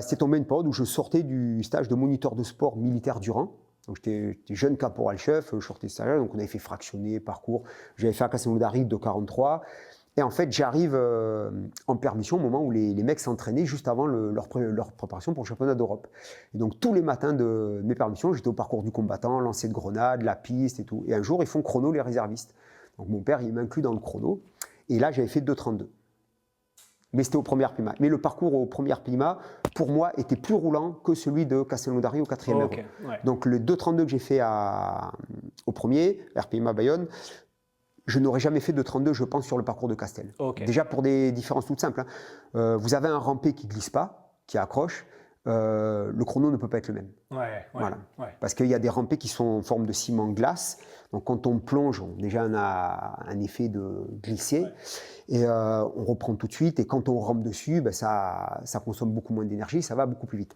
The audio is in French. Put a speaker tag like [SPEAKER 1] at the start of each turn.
[SPEAKER 1] c'est tombé une période où je sortais du stage de moniteur de sport militaire du Rhin. Donc j'étais jeune caporal-chef, je sortais de stage, donc on avait fait fractionner, parcours. J'avais fait à Castelnaudary de 43. Et en fait, j'arrive en permission au moment où les mecs s'entraînaient juste avant leur préparation pour le championnat d'Europe. Et donc tous les matins de mes permissions, j'étais au parcours du combattant, lancer de grenade, la piste et tout. Et un jour, ils font chrono les réservistes. Donc mon père, il m'inclut dans le chrono. Et là, j'avais fait 2,32. Mais c'était au premier Prima. Mais le parcours au premier Prima, pour moi, était plus roulant que celui de Castelnaudary au 4e Hérault.
[SPEAKER 2] Ouais.
[SPEAKER 1] Donc le 2,32 que j'ai fait au premier, RPMA Bayonne, je n'aurais jamais fait de 32, je pense, sur le parcours de Castel. Déjà pour des différences toutes simples. Vous avez un rampé qui ne glisse pas, qui accroche. Le chrono ne peut pas être le même. Voilà. Parce qu'il y a des rampés qui sont en forme de ciment glace. Donc quand on plonge, déjà on a un effet de glisser. Et on reprend tout de suite. Et quand on rampe dessus, ça consomme beaucoup moins d'énergie, ça va beaucoup plus vite.